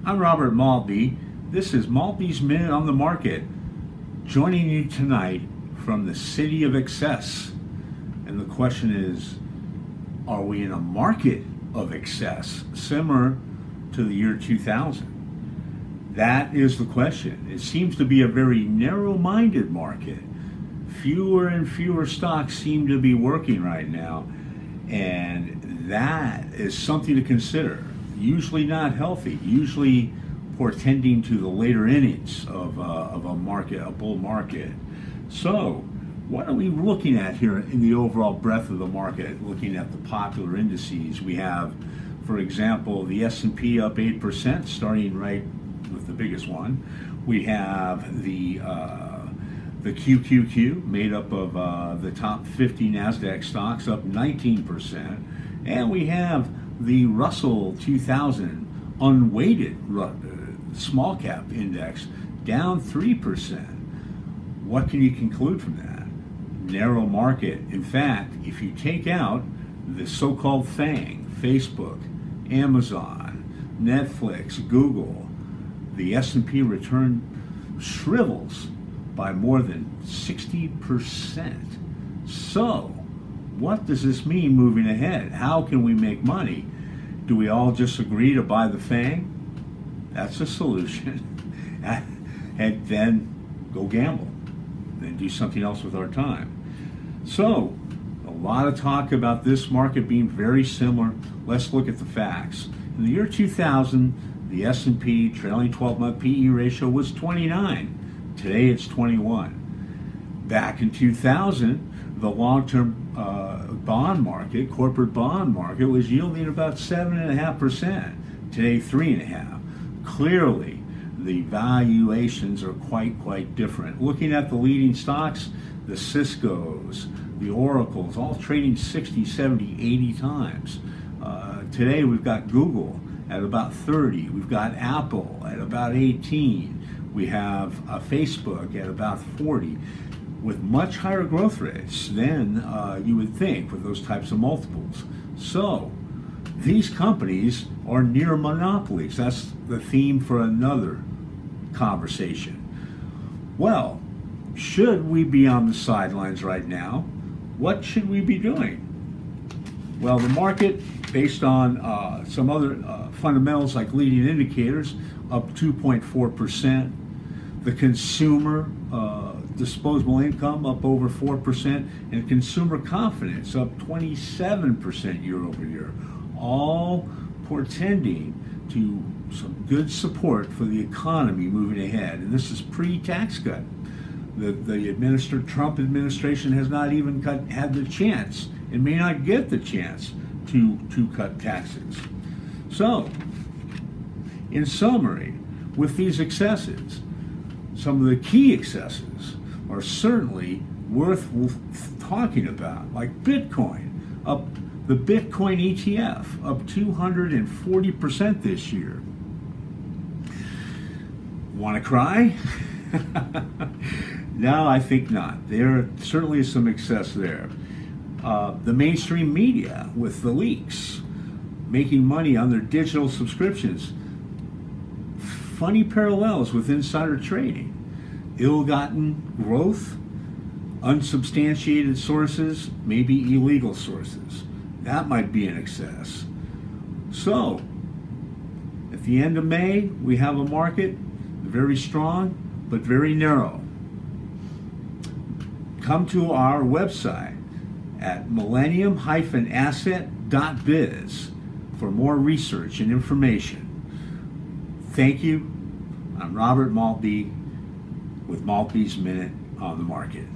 I'm Robert Maltbie. This is Maltbie's Minute on the Market, joining you tonight from the city of excess. And the question is, are we in a market of excess similar to the year 2000? That is the question. It seems to be a very narrow-minded market. Fewer and fewer stocks seem to be working right now, and that is something to consider. Usually not healthy, usually portending to the later innings of a market, a bull market. So what are we looking at here in the overall breadth of the market? Looking at the popular indices, we have, for example, the S&P up 8%, starting right with the biggest one. We have the QQQ, made up of the top 50 NASDAQ stocks, up 19%. And we have the Russell 2000 unweighted small cap index down 3%. What can you conclude from that? Narrow market. In fact, if you take out the so-called FANG, Facebook, Amazon, Netflix, Google, the S&P return shrivels by more than 60%. So, what does this mean moving ahead? How can we make money? Do we all just agree to buy the FANG? That's a solution. And then go gamble. Then do something else with our time. So, a lot of talk about this market being very similar. Let's look at the facts. In the year 2000, the S&P trailing 12-month PE ratio was 29. Today it's 21. Back in 2000, the long-term bond market, corporate bond market, was yielding about 7.5%. Today, 3.5%. Clearly, the valuations are quite different. Looking at the leading stocks, the Cisco's, the Oracle's, all trading 60, 70, 80 times. Today, we've got Google at about 30. We've got Apple at about 18. We have Facebook at about 40. With much higher growth rates than you would think with those types of multiples. So these companies are near monopolies. That's the theme for another conversation. Well, should we be on the sidelines right now? What should we be doing? Well, the market, based on some other fundamentals like leading indicators, up 2.4%. The consumer disposable income up over 4%, and consumer confidence up 27% year over year, all portending to some good support for the economy moving ahead. And this is pre-tax cut. The Trump administration has not even had the chance, and may not get the chance, to cut taxes. So, in summary, with these excesses, some of the key excesses are certainly worth talking about, like Bitcoin, up the Bitcoin ETF up 240% this year. Want to cry? No, I think not. There certainly is some excess there. The mainstream media with the leaks, making money on their digital subscriptions. Funny parallels with insider trading. Ill-gotten growth, unsubstantiated sources, maybe illegal sources. That might be an excess. So, at the end of May, we have a market very strong, but very narrow. Come to our website at millennium-asset.biz for more research and information. Thank you. I'm Robert Maltbie with Maltbie's Minute on the Market.